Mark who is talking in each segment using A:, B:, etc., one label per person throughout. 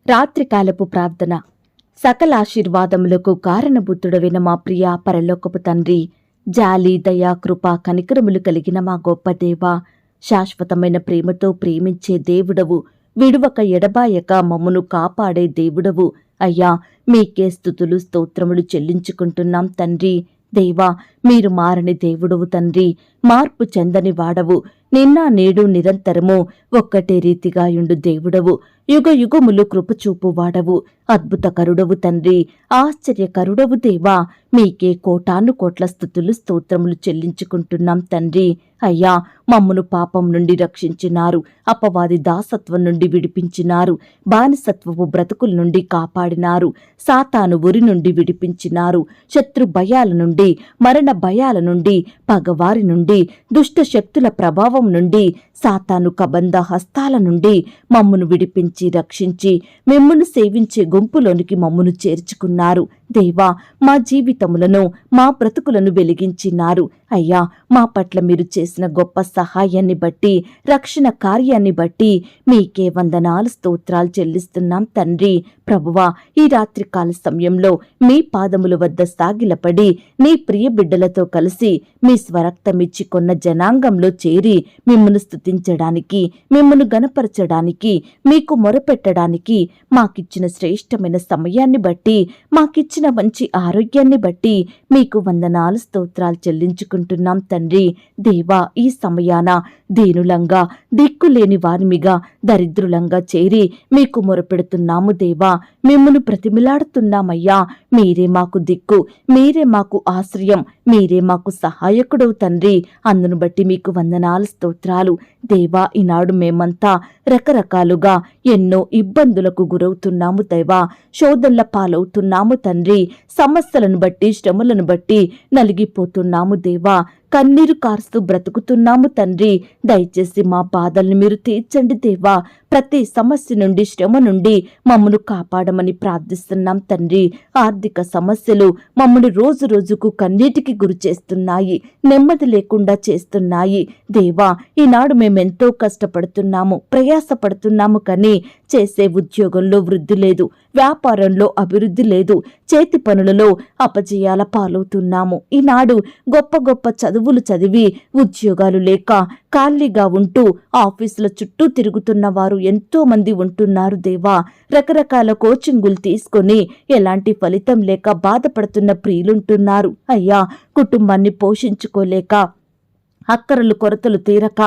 A: రాత్రికాలపు ప్రార్థన. సకల ఆశీర్వాదములకు కారణభూతుడవైన మా ప్రియ పరలోకపు తండ్రి, జాలి, దయా, కృప, కనికరములు కలిగిన మా గొప్ప దేవ, శాశ్వతమైన ప్రేమతో ప్రేమించే దేవుడవు, విడువక ఎడబాయక మమ్మను కాపాడే దేవుడవు అయ్యా, మీకే స్తుతులు స్తోత్రములు చెల్లించుకుంటున్నాం తండ్రి. దేవా, మీరు మారని దేవుడవు తండ్రి, మార్పు చెందని వాడవు, నిన్న నేడు నిరంతరము ఒక్కటే రీతిగా యుండు దేవుడవు, యుగ యుగములు కృపచూపు వాడవు, అద్భుతకరుడవు తండ్రి, ఆశ్చర్యకరుడవు దేవా, మీకే కోటాను కోట్ల స్తుతులు స్తోత్రములు చెల్లించుకుంటున్నాం తండ్రి. అయ్యా, మమ్మును పాపం నుండి రక్షించినారు, అపవాది దాసత్వం నుండి విడిపించినారు, బానిసత్వపు బ్రతుకుల నుండి కాపాడినారు, సాతాను ఉరి నుండి విడిపించినారు, శత్రు భయాల నుండి, మరణ భయాల నుండి, పగవారి నుండి, దుష్ట శక్తుల ప్రభావం నుండి, సాతాను కబంధ హస్తాల నుండి మమ్మును విడిపించి రక్షించి మిమ్మును సేవించే గుంపులోనికి మమ్మును చేర్చుకున్నారు. దేవా, మా జీవితములను, మా బ్రతుకులను వెలిగించినారు. అయ్యా, మా పట్ల మీరు చేసిన గొప్ప సహాయాన్ని బట్టి, రక్షణ కార్యాన్ని బట్టి మీకే వందనాలు స్తోత్రాలు చెల్లిస్తున్నాం తండ్రి. ప్రభువా, ఈ రాత్రికాల సమయంలో మీ పాదముల వద్ద సాగిలపడి నీ ప్రియ బిడ్డలతో కలిసి మీ స్వరక్తమిచ్చి కొన్న జనాంగంలో చేరి మిమ్మను స్తుతించడానికి, మిమ్మను గణపరచడానికి, మీకు మొరపెట్టడానికి మాకిచ్చిన శ్రేష్టమైన సమయాన్ని బట్టి, మాకిచ్చిన మంచి ఆరోగ్యాన్ని బట్టి మీకు వందనాలు స్తోత్రాలు చెల్లించుకుంటున్నాం తండ్రి. దేవా, ఈ సమయాన దీనులంగా, దిక్కులేని వారిమిగా, దరిద్రులంగా చేరి మీకు మొరపెడుతున్నాము దేవా, మిమ్మను ప్రతిమిలాడుతున్నామయ్యా. మీరే మాకు దిక్కు, మీరే మాకు ఆశ్రయం, మీరే మాకు సహాయకుడవు తండ్రి. అందును బట్టి మీకు వందనాలు స్తోత్రాలు. దేవా, ఈనాడు మేమంతా రకరకాలుగా ఎన్నో ఇబ్బందులకు గురవుతున్నాము దేవా, శోధనల పాలవుతున్నాము తండ్రి, సమస్యలను బట్టి, శ్రమలను బట్టి నలిగిపోతున్నాము దేవా, కన్నీరు కారుస్తూ బ్రతుకుతున్నాము తండ్రి. దయచేసి మా బాధల్ని మీరు తీర్చండి దేవా, ప్రతి సమస్య నుండి, శ్రమ నుండి మమ్మను కాపాడమని ప్రార్థిస్తున్నాం తండ్రి. ఆర్థిక సమస్యలు మమ్మల్ని రోజు రోజుకు కన్నీటికి గురి చేస్తున్నాయి, నెమ్మది లేకుండా చేస్తున్నాయి దేవా. ఈనాడు మేమెంతో కష్టపడుతున్నాము, ప్రయాసపడుతున్నాము, కానీ చేసే ఉద్యోగంలో వృద్ధి లేదు, వ్యాపారంలో అభివృద్ధి లేదు, చేతి పనులలో అపజయాల పాలవుతున్నాము. ఈనాడు గొప్ప గొప్ప చదువులు చదివి ఉద్యోగాలు లేక ఖాళీగా ఉంటూ ఆఫీసుల చుట్టూ తిరుగుతున్న వారు ఎంతో మంది ఉంటున్నారు దేవా. రకరకాల కోచింగులు తీసుకొని ఎలాంటి ఫలితం లేక బాధపడుతున్న ప్రియులుంటున్నారు అయ్యా. కుటుంబాన్ని పోషించుకోలేక, అక్కరలు కొరతలు తీరక,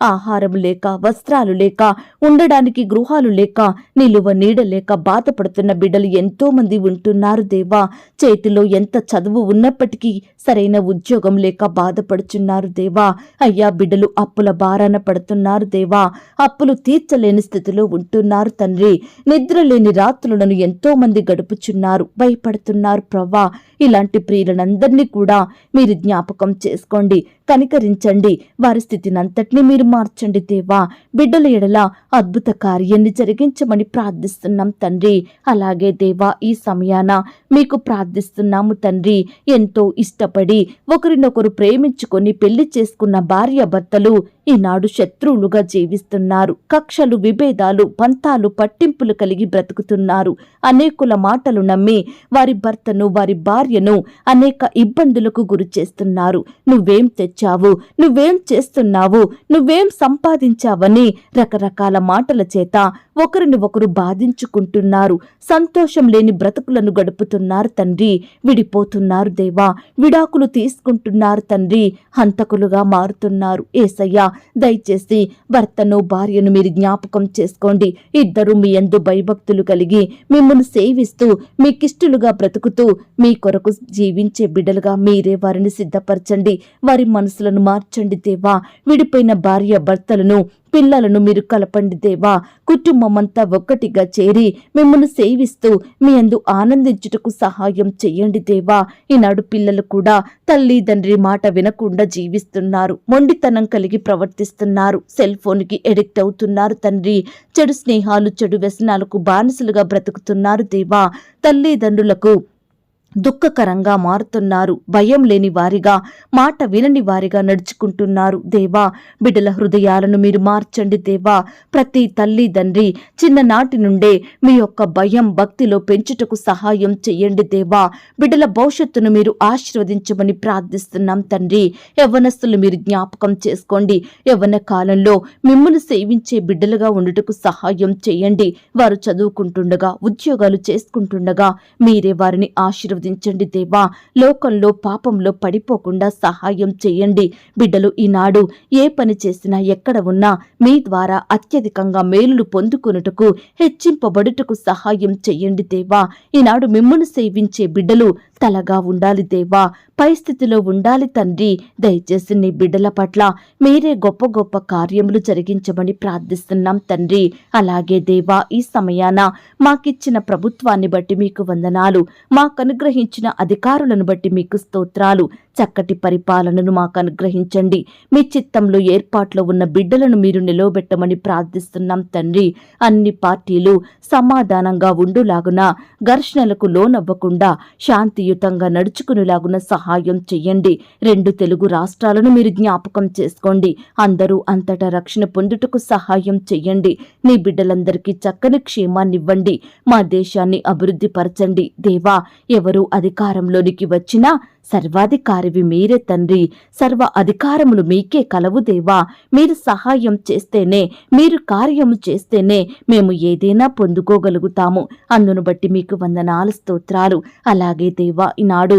A: ఆహారం లేక, వస్త్రాలు లేక, ఉండడానికి గృహాలు లేక, నిలువ నీడ లేక బాధపడుతున్న బిడ్డలు ఎంతో మంది ఉంటున్నారు దేవా. చేతిలో ఎంత చదువు ఉన్నప్పటికీ సరైన ఉద్యోగం లేక బాధపడుచున్నారు దేవా. అయ్యా, బిడ్డలు అప్పుల బారాన పడుతున్నారు దేవా, అప్పులు తీర్చలేని స్థితిలో ఉంటున్నారు తండ్రి. నిద్ర లేని రాత్రులను ఎంతో మంది గడుపుచున్నారు, భయపడుతున్నారు ప్రవ్వా. ఇలాంటి ప్రియులనందరినీ కూడా మీరు జ్ఞాపకం చేసుకోండి, కనికరించండి, వారి స్థితినంతటినీ మీరు మార్చండి దేవా. బిడ్డల ఎడల అద్భుత కార్యాన్ని జరిగించమని ప్రార్థిస్తున్నాం తండ్రి. అలాగే దేవా, ఈ సమయాన మీకు ప్రార్థిస్తున్నాము తండ్రి. ఎంతో ఇష్టపడి ఒకరినొకరు ప్రేమించుకొని పెళ్లి చేసుకున్న భార్యాభర్తలు ఈనాడు శత్రువులుగా జీవిస్తున్నారు. కక్షలు, విభేదాలు, పంతాలు, పట్టింపులు కలిగి బ్రతుకుతున్నారు. అనేకుల మాటలు నమ్మి వారి భర్తను, వారి భార్యను అనేక ఇబ్బందులకు గురి చేస్తున్నారు. నువ్వేం తెచ్చావు, నువ్వేం చేస్తున్నావు, నువ్వేం సంపాదించావని రకరకాల మాటల చేత ఒకరిని ఒకరు బాధించుకుంటున్నారు. సంతోషం లేని బ్రతుకులను గడుపుతున్నారు తండ్రి. విడిపోతున్నారు దేవా, విడాకులు తీసుకుంటున్నారు తండ్రి. హంతకులుగా మారుతున్నారు యేసయ్యా. దయచేసి భర్తను, భార్యను మీరు జ్ఞాపకం చేసుకోండి. ఇద్దరు మీ యందు భయభక్తులు కలిగి మిమ్మల్ని సేవిస్తూ మీకిష్టులుగా బ్రతుకుతూ మీ కొరకు జీవించే బిడ్డలుగా మీరే వారిని సిద్ధపరచండి. వారి మనసులను మార్చండి దేవా. విడిపోయిన భార్య భర్తలను, పిల్లలను మీరు కలపండి దేవా. కుటుంబమంతా ఒక్కటిగా చేరి మిమ్మల్ని సేవిస్తూ మీ యందు ఆనందించుటకు సహాయం చెయ్యండి దేవా. ఈనాడు పిల్లలు కూడా తల్లి తండ్రి మాట వినకుండా జీవిస్తున్నారు, మొండితనం కలిగి ప్రవర్తిస్తున్నారు, సెల్ ఫోన్కి ఎడిక్ట్ అవుతున్నారు తండ్రి. చెడు స్నేహాలు, చెడు వ్యసనాలకు బానిసలుగా బ్రతుకుతున్నారు దేవా. తల్లిదండ్రులకు దుఃఖకరంగా మారుతున్నారు. భయం లేని వారిగా, మాట వినని వారిగా నడుచుకుంటున్నారు. దేవా, బిడ్డల హృదయాలను మీరు మార్చండి దేవా. ప్రతి తల్లి తండ్రి చిన్ననాటి నుండే మీ యొక్క భయం భక్తిలో పెంచుటకు సహాయం చెయ్యండి దేవా. బిడ్డల భవిష్యత్తును మీరు ఆశీర్వదించమని ప్రార్థిస్తున్నాం తండ్రి. యవ్వనస్తులు మీరు జ్ఞాపకం చేసుకోండి. యవ్వన కాలంలో మిమ్మును సేవించే బిడ్డలుగా ఉండుటకు సహాయం చేయండి. వారు చదువుకుంటుండగా, ఉద్యోగాలు చేసుకుంటుండగా మీరే వారిని ఆశీర్వదించండి దేవా. లోకంలో పాపంలో పడిపోకుండా సహాయం చేయండి. బిడ్డలు ఈనాడు ఏ పని చేసినా, ఎక్కడ ఉన్నా మీ ద్వారా అత్యధికంగా మేలులు పొందుకొనుటకు, హెచ్చింపబడుటకు సహాయం చెయ్యండి దేవా. ఈనాడు మిమ్మును సేవించే బిడ్డలు తలగా ఉండాలి దేవా. పై స్థితిలో ఉండాలి తండ్రి. దయచేసి నీ బిడ్డల పట్ల మీరే గొప్ప గొప్ప కార్యములు జరిగించమని ప్రార్థిస్తున్నాం తండ్రి. అలాగే దేవా, ఈ సమయాన మాకిచ్చిన ప్రభుత్వాన్ని బట్టి మీకు వందనాలు. మాకు అనుగ్రహించిన అధికారులను బట్టి మీకు స్తోత్రాలు. చక్కటి పరిపాలనను మాకు అనుగ్రహించండి. మీ చిత్తంలో ఏర్పాట్లో ఉన్న బిడ్డలను మీరు నిలవబెట్టమని ప్రార్థిస్తున్నాం తండ్రి. అన్ని పార్టీలు సమాధానంగా ఉండులాగున, ఘర్షణలకు లోనవ్వకుండా శాంతియుతంగా నడుచుకునేలాగున సహాయం చెయ్యండి. 2 తెలుగు రాష్ట్రాలను మీరు జ్ఞాపకం చేసుకోండి. అందరూ అంతటా రక్షణ పొందుటకు సహాయం చెయ్యండి. నీ బిడ్డలందరికీ చక్కని క్షేమాన్నివ్వండి. మా దేశాన్ని అభివృద్ధి పరచండి దేవా. ఎవరు అధికారంలోనికి వచ్చినా సర్వాధికారివి మీరే తండ్రి. సర్వ అధికారములు మీకే కలవు దేవా. మీరు సహాయం చేస్తేనే, మీరు కార్యము చేస్తేనే మేము ఏదైనా పొందుకోగలుగుతాము. అందును బట్టి మీకు వందనాలు, స్తోత్రాలు. అలాగే దేవా, ఈనాడు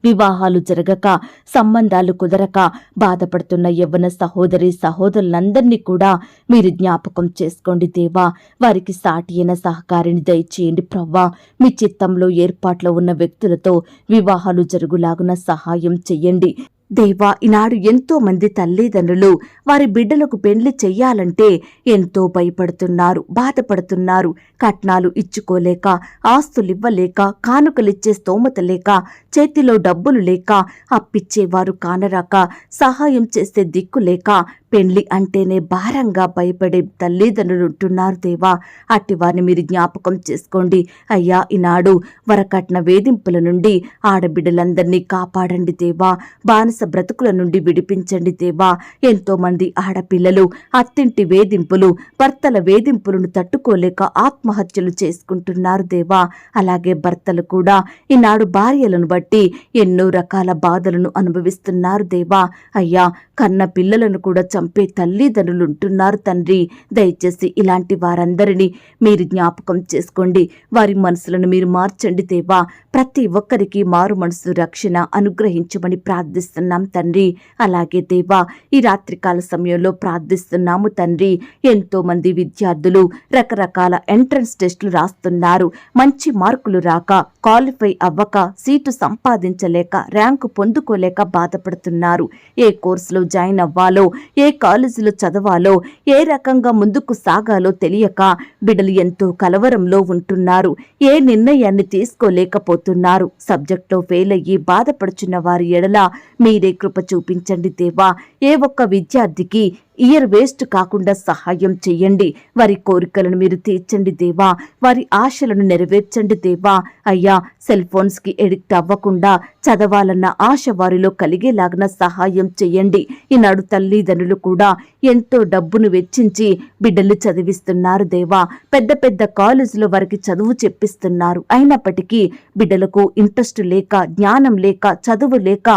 A: వివాహాలు జరగక, సంబంధాలు కుదరక బాధపడుతున్న యవ్వన సహోదరి సహోదరులందరినీ కూడా మీరు జ్ఞాపకం చేసుకోండి దేవా. వారికి సాటి అయిన సహకారిని దయచేయండి ప్రవ్వా. మీ చిత్తంలో ఏర్పాట్లో ఉన్న వ్యక్తులతో వివాహాలు జరుగులాగున సహాయం చెయ్యండి దేవా. ఈనాడు ఎంతో మంది తల్లిదండ్రులు వారి బిడ్డలకు పెండ్లి చెయ్యాలంటే ఎంతో భయపడుతున్నారు, బాధపడుతున్నారు. కట్నాలు ఇచ్చుకోలేక, ఆస్తులివ్వలేక, కానుకలిచ్చే స్తోమత లేక, చేతిలో డబ్బులు లేక, అప్పిచ్చేవారు కానరాక, సహాయం చేసే దిక్కు లేక, పెండ్లి అంటేనే భారంగా భయపడే తల్లిదండ్రులు ఉంటున్నారు దేవా. అట్టి వారిని మీరు జ్ఞాపకం చేసుకోండి అయ్యా. ఈనాడు వరకట్న వేధింపుల నుండి ఆడబిడ్డలందరినీ కాపాడండి దేవా. బానిస బ్రతుకుల నుండి విడిపించండి దేవా. ఎంతో మంది ఆడపిల్లలు అత్తింటి వేధింపులు, భర్తల వేధింపులను తట్టుకోలేక ఆత్మహత్యలు చేసుకుంటున్నారు దేవా. అలాగే భర్తలు కూడా ఈనాడు భార్యలను బట్టి ఎన్నో రకాల బాధలను అనుభవిస్తున్నారు దేవా. అయ్యా, కన్న పిల్లలను కూడా చంపే తల్లిదండ్రులు ఉంటున్నారు తండ్రి. దయచేసి ఇలాంటి వారందరినీ మీరు జ్ఞాపకం చేసుకోండి. వారి మనసులను మీరు మార్చండి దేవా. ప్రతి ఒక్కరికి మారు మనసు రక్షణ అనుగ్రహించమని ప్రార్థిస్తున్నాం తండ్రి. అలాగే దేవా, ఈ రాత్రికాల సమయంలో ప్రార్థిస్తున్నాము తండ్రి. ఎంతో మంది విద్యార్థులు రకరకాల ఎంట్రన్స్ టెస్టులు రాస్తున్నారు. మంచి మార్కులు రాక, క్వాలిఫై అవ్వక, సీటు సంపాదించలేక, ర్యాంకు పొందుకోలేక బాధపడుతున్నారు. ఏ కోర్సులో జాయిన్ అవ్వాలో, ఏ కాలేజీలో చదవాలో, ఏ రకంగా ముందుకు సాగాలో తెలియక బిడ్డలు ఎంతో కలవరంలో ఉంటున్నారు. ఏ నిర్ణయాన్ని తీసుకోలేకపోతున్నారు. సబ్జెక్టులో ఫెయిల్ అయ్యి బాధపడుచున్న వారి ఎడల మీరే కృప చూపించండి దేవా. ఏ ఒక్క విద్యార్థికి ఇయర్ వేస్ట్ కాకుండా సహాయం చెయ్యండి. వారి కోరికలను మీరు తీర్చండి దేవా. వారి ఆశలను నెరవేర్చండి దేవా. అయ్యా, సెల్ ఫోన్స్కి ఎడిక్ట్ అవ్వకుండా చదవాలన్న ఆశ వారిలో కలిగేలాగిన సహాయం చెయ్యండి. ఈనాడు తల్లిదండ్రులు కూడా ఎంతో డబ్బును వెచ్చించి బిడ్డలు చదివిస్తున్నారు దేవా. పెద్ద పెద్ద కాలేజీలో వారికి చదువు చెప్పిస్తున్నారు. అయినప్పటికీ బిడ్డలకు ఇంట్రెస్ట్ లేక, జ్ఞానం లేక, చదువు లేక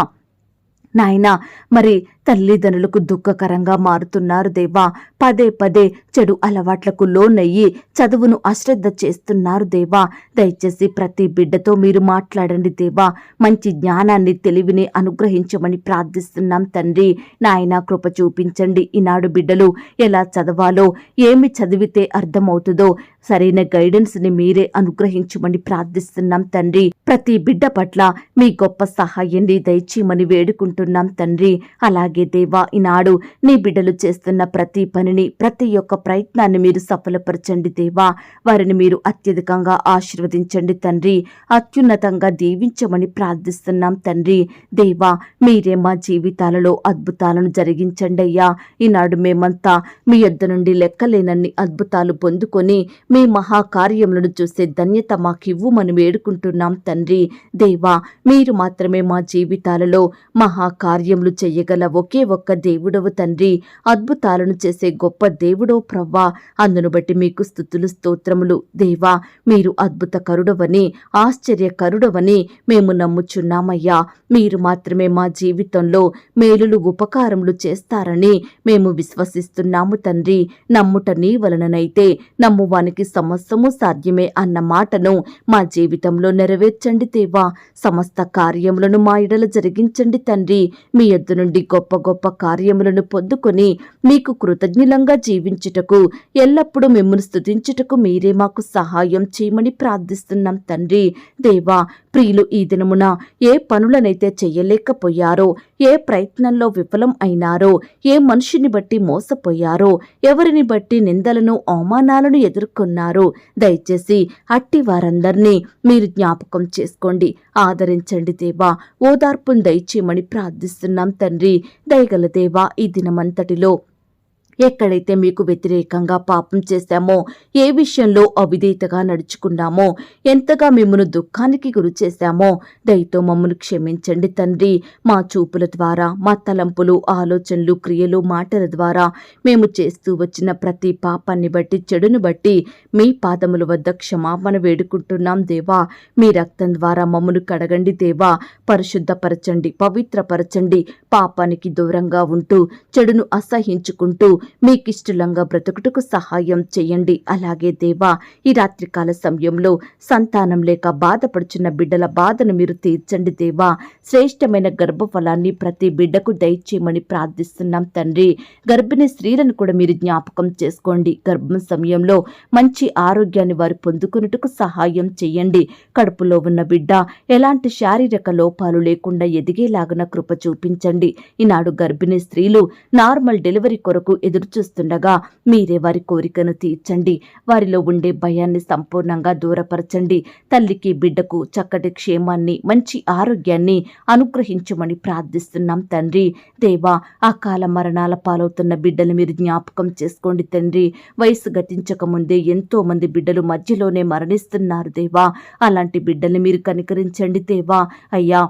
A: నాయనా మరి తల్లిదండ్రులకు దుఃఖకరంగా మారుతున్నారు దేవా. పదే పదే చెడు అలవాట్లకు లోనయ్యి చదువును అశ్రద్ధ చేస్తున్నారు దేవా. దయచేసి ప్రతి బిడ్డతో మీరు మాట్లాడండి దేవా. మంచి జ్ఞానాన్ని, తెలివిని అనుగ్రహించమని ప్రార్థిస్తున్నాం తండ్రి. నాయనా, కృప చూపించండి. ఈనాడు బిడ్డలు ఎలా చదవాలో, ఏమి చదివితే అర్థమవుతుందో సరైన గైడెన్స్ని మీరే అనుగ్రహించమని ప్రార్థిస్తున్నాం తండ్రి. ప్రతి బిడ్డ పట్ల మీ గొప్ప సహాయాన్ని దయచేయమని వేడుకుంటున్నాం తండ్రి. అలాగే అలాగే దేవా, ఈనాడు నీ బిడ్డలు చేస్తున్న ప్రతి పనిని, ప్రతి ఒక్క ప్రయత్నాన్ని మీరు సఫలపరచండి దేవా. వారిని మీరు అత్యధికంగా ఆశీర్వదించండి తండ్రి. అత్యున్నతంగా దీవించమని ప్రార్థిస్తున్నాం తండ్రి. దేవా, మీరే మా జీవితాలలో అద్భుతాలను జరిగించండి అయ్యా. ఈనాడు మేమంతా మీ యొద్ద నుండి లెక్కలేనన్ని అద్భుతాలు పొందుకొని మీ మహాకార్యములను చూసే ధన్యత మాకివ్వుమని వేడుకుంటున్నాం తండ్రి. దేవా, మీరు మాత్రమే మా జీవితాలలో మహాకార్యములు చెయ్యగల ఒకే ఒక్క దేవుడవు తండ్రి. అద్భుతాలను చేసే గొప్ప దేవుడో ప్రవ్వా. అందును బట్టి మీకు స్తుతులు స్తోత్రములు. దేవా, మీరు అద్భుతకరుడవని, ఆశ్చర్యకరుడవని మేము నమ్ముచున్నామయ్యా. మీరు మాత్రమే మా జీవితంలో మేలులు ఉపకారములు చేస్తారని మేము విశ్వసిస్తున్నాము తండ్రి. నమ్ముట నీ వలననైతే నమ్మువానికి సమస్తము సాధ్యమే అన్న మాటను మా జీవితంలో నెరవేర్చండి దేవా. సమస్త కార్యములను మా ఎడల జరిగించండి తండ్రి. మీ యొద్ద నుండి గొప్ప గొప్ప కార్యములను పొందుకొని మీకు కృతజ్ఞులంగా జీవించుటకు, ఎల్లప్పుడూ మిమ్మల్ని స్తుతించుటకు మీరే మాకు సహాయం చేయమని ప్రార్థిస్తున్నాం తండ్రి. దేవా, ప్రియులు ఈ దినమున ఏ పనులనైతే చెయ్యలేకపోయారో, ఏ ప్రయత్నంలో విఫలం అయినారో, ఏ మనిషిని బట్టి మోసపోయారో, ఎవరిని బట్టి నిందలను అవమానాలను ఎదుర్కొన్నారో, దయచేసి అట్టి వారందరినీ మీరు జ్ఞాపకం చేసుకోండి, ఆదరించండి దేవా. ఓదార్పును దయచేయమని ప్రార్థిస్తున్నాం తండ్రి. దయగల దేవా, ఈ దినమంతటిలో ఎక్కడైతే మీకు వ్యతిరేకంగా పాపం చేశామో, ఏ విషయంలో అవిధేయతగా నడుచుకున్నామో, ఎంతగా మిమ్మల్ని దుఃఖానికి గురి చేశామో, దయతో మమ్మల్ని క్షమించండి తండ్రి. మా చూపుల ద్వారా, మా తలంపులు, ఆలోచనలు, క్రియలు, మాటల ద్వారా మేము చేస్తూ వచ్చిన ప్రతి పాపాన్ని బట్టి, చెడును బట్టి మీ పాదముల వద్ద క్షమాపణ వేడుకుంటున్నాం దేవా. మీ రక్తం ద్వారా మమ్మల్ని కడగండి దేవా. పరిశుద్ధపరచండి, పవిత్రపరచండి. పాపానికి దూరంగా ఉంటూ, చెడును అసహించుకుంటూ మీకిష్టలంగా బ్రతుకుటకు సహాయం చేయండి. అలాగే దేవా, ఈ రాత్రికాల సమయంలో సంతానం లేక బాధపడుచున్న బిడ్డల బాధను మీరు తీర్చండి దేవా. శ్రేష్టమైన గర్భఫలాన్ని ప్రతి బిడ్డకు దయచేయమని ప్రార్థిస్తున్నాం తండ్రి. గర్భిణీ స్త్రీలను కూడా మీరు జ్ఞాపకం చేసుకోండి. గర్భం సమయంలో మంచి ఆరోగ్యాన్ని వారు పొందుకున్నట్టుకు సహాయం చేయండి. కడుపులో ఉన్న బిడ్డ ఎలాంటి శారీరక లోపాలు లేకుండా ఎదిగేలాగున కృప చూపించండి. ఈనాడు గర్భిణీ స్త్రీలు నార్మల్ డెలివరీ కొరకు ఎదురు చూస్తుండగా మీరే వారి కోరికను తీర్చండి. వారిలో ఉండే భయాన్ని సంపూర్ణంగా దూరపరచండి. తల్లికి బిడ్డకు చక్కటి క్షేమాన్ని, మంచి ఆరోగ్యాన్ని అనుగ్రహించమని ప్రార్థిస్తున్నాం తండ్రి. దేవా, అకాల మరణాల పాలవుతున్న బిడ్డలు మీరు జ్ఞాపకం చేసుకోండి తండ్రి. వయసు గతించక ముందే ఎంతో మంది బిడ్డలు మధ్యలోనే మరణిస్తున్నారు దేవా. అలాంటి బిడ్డల్ని మీరు కనికరించండి దేవా. అయ్యా,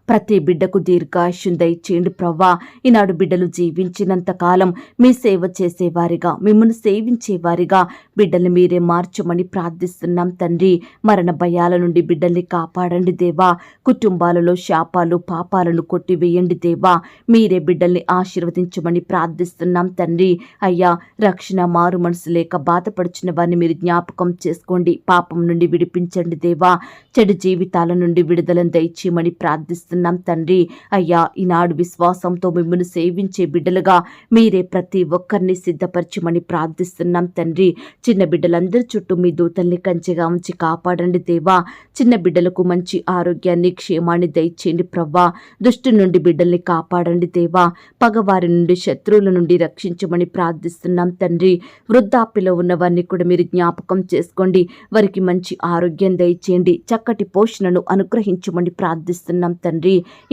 A: ప్రతి బిడ్డకు దీర్ఘాయుష్యును దయచేయండి ప్రవ్వా. ఈనాడు బిడ్డలు జీవించినంత కాలం మీ సేవ చేసేవారిగా, మిమ్మల్ని సేవించేవారిగా బిడ్డల్ని మీరే మార్చమని ప్రార్థిస్తున్నాం తండ్రి. మరణ భయాల నుండి బిడ్డల్ని కాపాడండి దేవా. కుటుంబాలలో శాపాలు, పాపాలను కొట్టివేయండి దేవా. మీరే బిడ్డల్ని ఆశీర్వదించమని ప్రార్థిస్తున్నాం తండ్రి. అయ్యా, రక్షణ, మారు మనసు లేక బాధపడుచున్న వారిని మీరు జ్ఞాపకం చేసుకోండి. పాపం నుండి విడిపించండి దేవా. చెడు జీవితాల నుండి విడుదలను దయచేయమని ప్రార్థిస్తున్నాం తండ్రి. అయ్యా, ఈనాడు విశ్వాసంతో మిమ్మల్ని సేవించే బిడ్డలుగా మీరే ప్రతి ఒక్కరిని సిద్ధపరచమని ప్రార్థిస్తున్నాం తండ్రి. చిన్న బిడ్డలందరి చుట్టూ మీ దూతల్ని కంచెగా ఉంచి కాపాడండి దేవా. చిన్న బిడ్డలకు మంచి ఆరోగ్యాన్ని, క్షేమాన్ని దయచేయండి ప్రవ్వా. దుష్టు నుండి బిడ్డల్ని కాపాడండి దేవా. పగవారి నుండి, శత్రువుల నుండి రక్షించమని ప్రార్థిస్తున్నాం తండ్రి. వృద్ధాప్యలో ఉన్న వారిని కూడా మీరు జ్ఞాపకం చేసుకోండి. వారికి మంచి ఆరోగ్యం దయచేయండి. చక్కటి పోషణను అనుగ్రహించమని ప్రార్థిస్తున్నాం తండ్రి.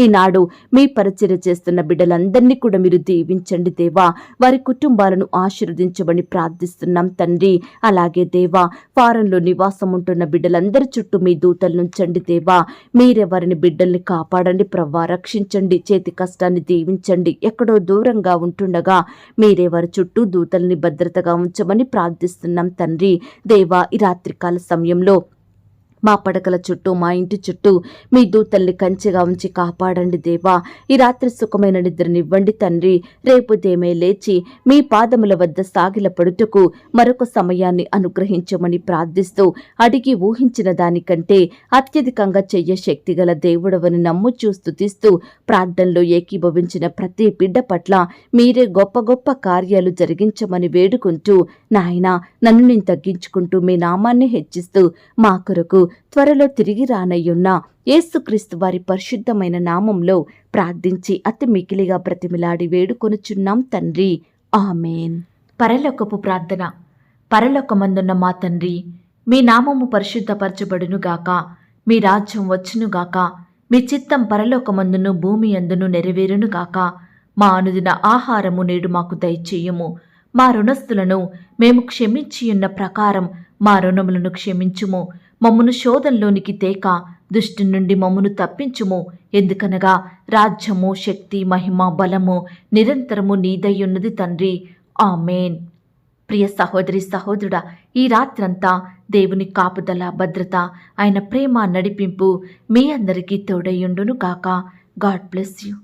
A: ఈనాడు మీ పరిచర్య చేస్తున్న బిడ్డలందరినీ కూడా మీరు దీవించండి దేవా. వారి కుటుంబాలను ఆశీర్వదించమని ప్రార్థిస్తున్నాం తండ్రి. అలాగే దేవా, ఫారెన్లో నివాసం ఉంటున్న బిడ్డలందరి చుట్టూ మీ దూతలు నుంచండి దేవా. మీరే వారిని బిడ్డల్ని కాపాడండి ప్రవ్వా. రక్షించండి, చేతి కష్టాన్ని దీవించండి. ఎక్కడో దూరంగా ఉంటుండగా మీరే వారి చుట్టూ దూతల్ని భద్రతగా ఉంచమని ప్రార్థిస్తున్నాం తండ్రి. దేవా, ఈ రాత్రికాల సమయంలో మా పడకల చుట్టూ, మా ఇంటి చుట్టూ మీ దూతల్ని కంచెగా ఉంచి కాపాడండి దేవా. ఈ రాత్రి సుఖమైన నిద్రనివ్వండి తండ్రి. రేపు దేమే లేచి మీ పాదముల వద్ద సాగిల పడుటకు మరొక సమయాన్ని అనుగ్రహించమని ప్రార్థిస్తూ, అడిగి ఊహించిన దానికంటే అత్యధికంగా చెయ్య శక్తిగల దేవుడవని నమ్ముచూ స్తుతిస్తూ ప్రార్థనలో ఏకీభవించిన ప్రతి బిడ్డ పట్ల మీరే గొప్ప గొప్ప కార్యాలు జరిగించమని వేడుకుంటూ, నాయనా, నన్ను నేను తగ్గించుకుంటూ మీ నామాన్ని హెచ్చిస్తూ మా కొరకు త్వరలో తిరిగి రానయ్యున్న యేసుక్రీస్తు వారి పరిశుద్ధమైన నామంలో ప్రార్థించి అతి మికిలిగా బ్రతిమిలాడి వేడుకొనుచున్నాం తండ్రి. ఆమేన్. పరలోకపు ప్రార్థన. పరలోకమందున్న మా తండ్రి, మీ నామము పరిశుద్ధపరచబడునుగాక, మీ రాజ్యం వచ్చునుగాక, మీ చిత్తం పరలోకమందును భూమి అందును నెరవేరునుగాక. మా అనుదిన ఆహారము నేడు మాకు దయచేయుము. మా రుణస్థులను మేము క్షమించియున్న ప్రకారం మా రుణములను క్షమించుము. మమ్మను శోధంలోనికి తేక దుష్టు నుండి మమ్మను తప్పించుము. ఎందుకనగా రాజ్యము, శక్తి, మహిమ, బలము నిరంతరము నీదయ్యున్నది తండ్రి. ఆమేన్. ప్రియ సహోదరి సహోదరుడా, ఈ రాత్రంతా దేవుని కాపుదల, భద్రత, ఆయన ప్రేమ, నడిపింపు మీ అందరికీ తోడయ్యుండును గాక. God bless you.